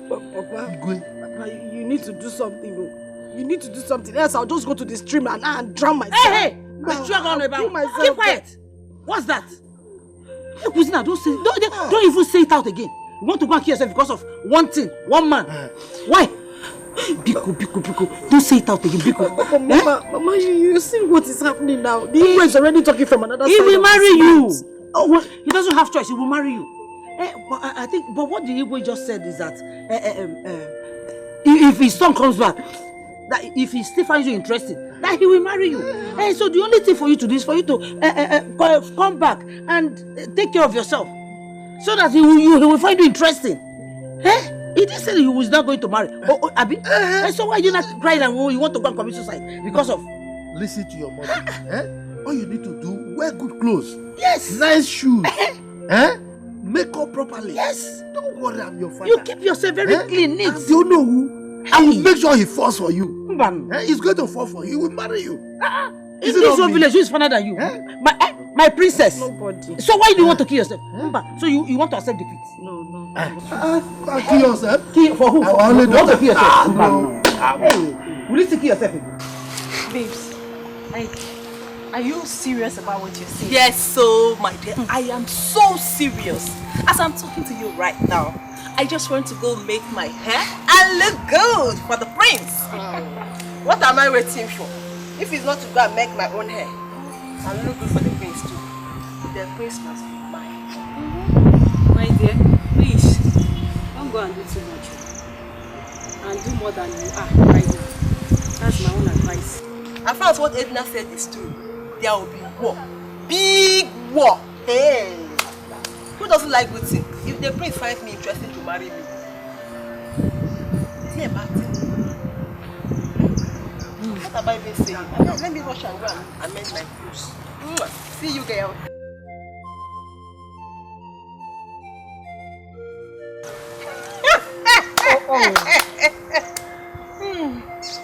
Papa, you need to do something. You need to do something else. I'll just go to the stream and drown myself. Hey! What you on about? Keep quiet. What's that? Hey, Kuzina, don't even say it out again. You want to go and kill yourself because of one thing, one man. Why? Biko. Don't say it out again, Biko. Mama, you see what is happening now. The Igwe is already talking from another side. He will marry you. Oh, he doesn't have choice. He will marry you. But what the Igwe just said is that if his son comes back, that if he still finds you interesting, that he will marry you. So the only thing for you to do is for you to come back and take care of yourself, so that he will find you interesting. He didn't say that he was not going to marry. Abi? So why you not crying and you want to go and commit suicide because of? Listen to your mother. All you need to do, wear good clothes. Yes. Nice shoes. Make up properly. Yes. Don't worry, I'm your father. You keep yourself very clean, neat. Do you know who? I will make sure he falls for you. He's going to fall for you. He will marry you. In this whole village, who is funner than you? My princess. Nobody. So why do you want to kill yourself? So you want to accept defeat? No. Kill yourself? Kill for who? I only you want to kill yourself? No. Hey, will you still kill yourself? Babes, are you serious about what you're saying? Yes, so my dear, I am so serious. As I'm talking to you right now, I just want to go make my hair and look good for the prince. What am I waiting for? If it's not to go and make my own hair and look good for the prince too, the prince must be mine. My dear, please, don't go and do too much. And do more than you are right now. That's my own advice. As far as what Edna said is true, there will be war. Big war. Hey! Who doesn't like good things? If the prince finds me interesting to marry me, is he a bad thing? What have I been saying? Let me rush and go and amend my clothes. See you, girl.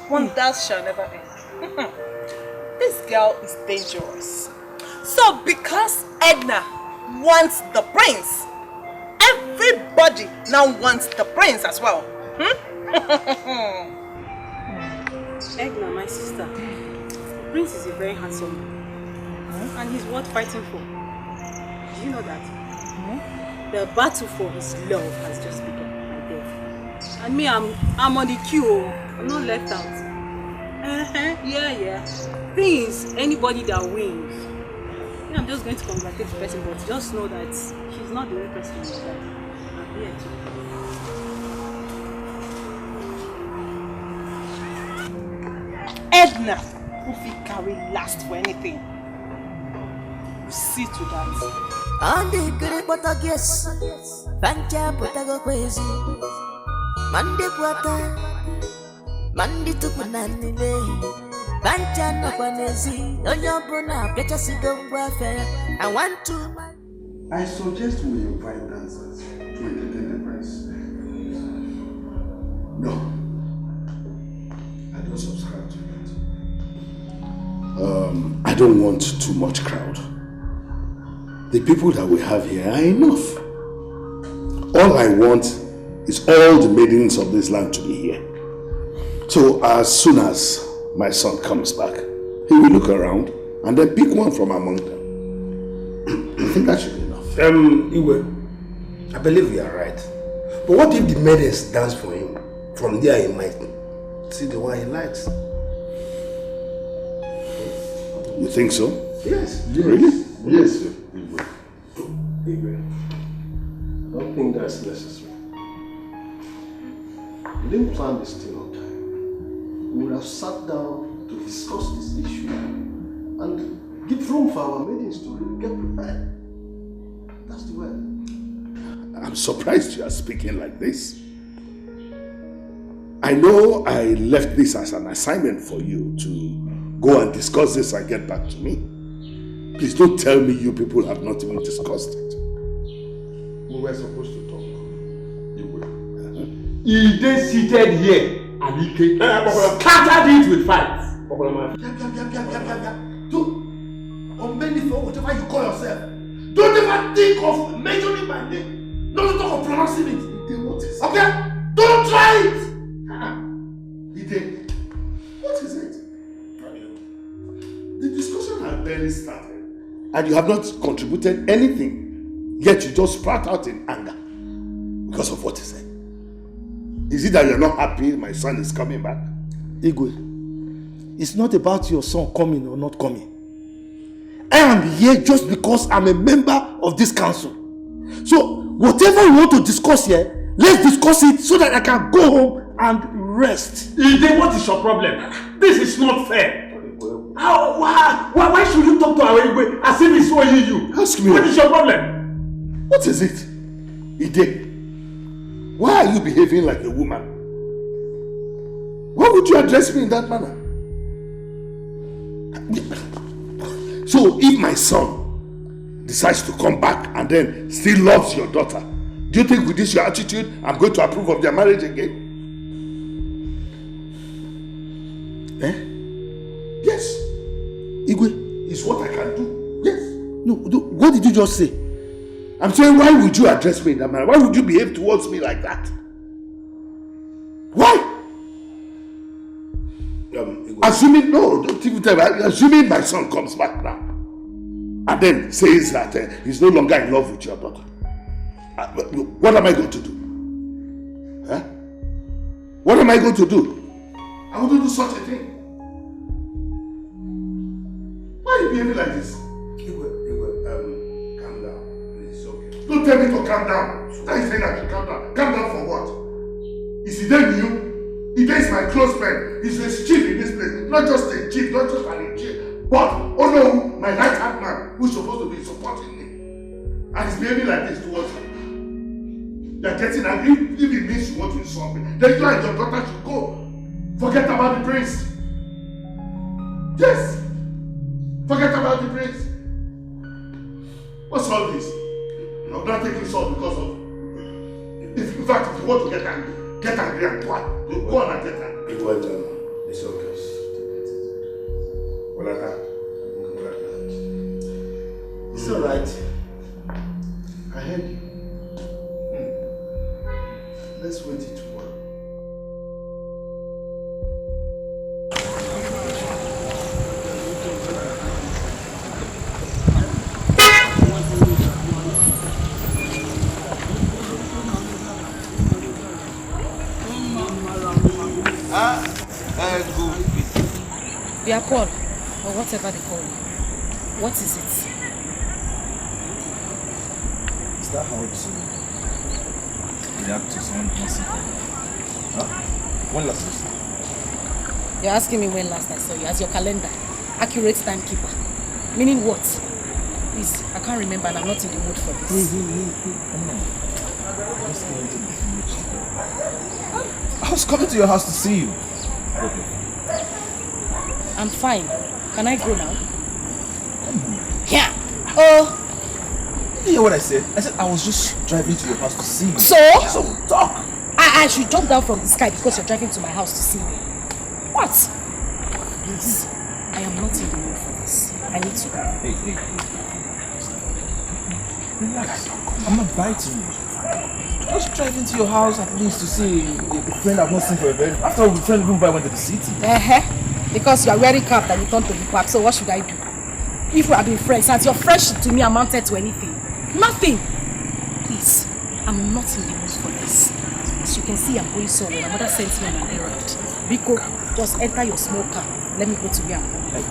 Wonders shall never end. This girl is dangerous. So because Edna wants the prince, everybody now wants the prince as well. Edna, my sister, the prince is a very handsome man. And he's worth fighting for. Do you know that? The battle for his love has just begun, my dear. And me, I'm on the queue. I'm not left out. Yeah. Things, anybody that wins. Yeah, I'm just going to congratulate the person, but just know that she's not the only person in your life. I'm here too. Edna, if he carry last for anything, you see to that. On the good but I guess Pancha Potago crazy Monday Quata Monday to Punani Pancha no Panesi on your bona better sit down welfare. I want to. I suggest we invite dancers to entertain the prince. No, I don't subscribe to that. I don't want too much crowd. The people that we have here are enough. All I want is all the maidens of this land to be here. So as soon as my son comes back, he will look around and then pick one from among them. I think that should be enough. Iwe, I believe you are right. But what if the maidens dance for him? From there he might see the one he likes. You think so? Yes. Really? Yes, Iwe. I don't think that's necessary. We didn't plan this thing on time. We would have sat down to discuss this issue and give room for our maidens to get prepared. That's the way. I'm surprised you are speaking like this. I know I left this as an assignment for you to go and discuss this and get back to me. Please don't tell me you people have not even discussed it. We were supposed to talk. He then seated here and he came, scattered it with fights. On many for whatever you call yourself. Don't ever think of mentioning my name. Not to talk of pronouncing it. Okay? Don't try it! Ide, what is it? The discussion has barely started. And you have not contributed anything. Yet you just sprout out in anger. Because of what he said. Is it that you're not happy my son is coming back? Igwe, it's not about your son coming or not coming. I am here just because I'm a member of this council. So, whatever you want to discuss here, let's discuss it so that I can go home and rest. Ide, what is your problem? This is not fair. Why should you talk to our Igwe as if he's owing you? Ask me. What is your problem? What is it? Ide, why are you behaving like a woman? Why would you address me in that manner? So if my son decides to come back and then still loves your daughter, do you think with this your attitude I'm going to approve of their marriage again? Yes. Igwe, it's what I can do. Yes. No, what did you just say? I'm saying, why would you address me in that manner? Why would you behave towards me like that? Why? Assuming my son comes back now and then says that he's no longer in love with your daughter, what am I going to do? Huh? What am I going to do? I wouldn't do such a thing. Why are you behaving like this? Calm down. It's okay. Don't tell me to calm down. Why are you saying I should calm down? Calm down for what? Is he then you? Ide is my close friend. He's a chief in this place. Not just a chief, not just an chief, but also my right-hand man who's supposed to be supporting me. And he's behaving like this towards me. You're getting angry. If it means you want to insult me, then you and your daughter should go. Forget about the prince. Yes. Forget about the prince. What's all this? I'm not taking salt because of... In fact, if you want to get angry and go on and get angry. It was it's okay. It's alright. I heard you. Let's wait it tomorrow. They are called, or whatever they call it. What is it? Is that how to react to someone missing? Huh? When last you saw? You're asking me when last I saw you, as your calendar. Accurate timekeeper. Meaning what? Please, I can't remember and I'm not in the mood for this. I was coming to your house to see you. Okay. I'm fine. Can I go now? Yeah. Oh. You hear what I said? I said I was just driving to your house to see you. So talk. I should jump down from the sky because you're driving to my house to see me. What? Please. I am not in the mood for this. I need to go. Hey. Relax. I'm not biting you. Just driving to your house at least to see a friend I've not seen for a very... After all, the friend who went to the city. Because you are wearing cap and you turn to the back, so what should I do? If we have been friends, and your friendship to me amounted to anything? Nothing! Please, I'm not in the mood for this. As you can see, I'm going somewhere. My mother sent me on an errand. Biko, just enter your small car. Let me go to where I'm going.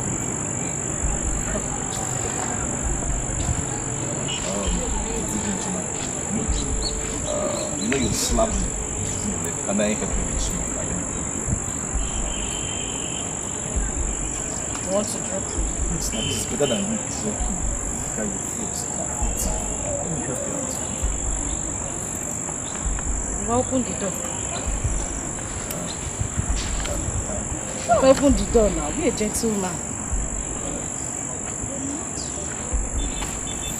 You know you slapped me. And I ain't helping you smoke. You want to drop me? It's not. It's better than me. It's okay. Carry your face. Let me help you out. You open the door. Open the door now. Be a gentleman.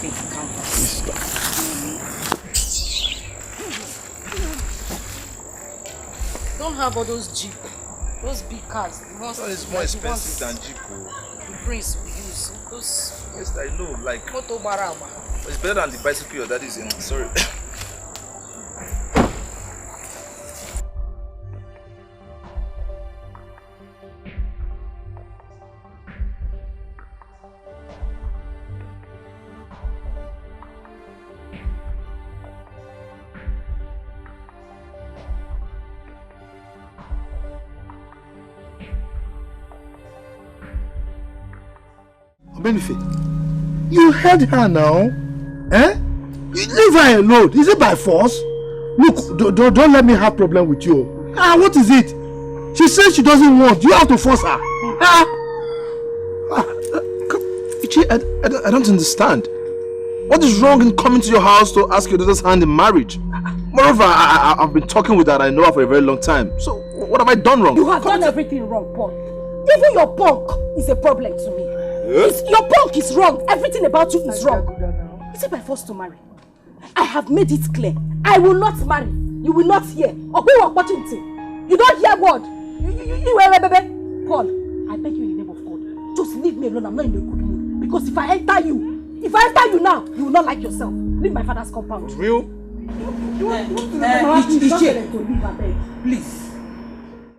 Fake canvas. don't have all those Jeep. Those big cars. The ones It's more expensive than Jeep. The prince will use. Those. Yes, I know. Like. Moto Baraba. It's better than the bicycle your daddy's in. Sorry. Benefit. You heard her now. Eh? You leave her alone. Is it by force? Look, don't let me have problem with you. What is it? She says she doesn't want. You have to force her. Ichi, I don't understand. What is wrong in coming to your house to ask your daughter's hand in marriage? Moreover, I've been talking with her. I know her for a very long time. So, what have I done wrong? You have done everything wrong, Paul. Even your punk is a problem to me. Your punk is wrong. Everything about you is wrong. Is it by force to marry? I have made it clear. I will not marry. You will not hear. Or who are watching it? You don't hear word. You baby. Paul, I beg you in the name of God. Just leave me alone. I'm not in a good mood. Because if I enter you now, you will not like yourself. Leave my father's compound. Real? You want to leave, please.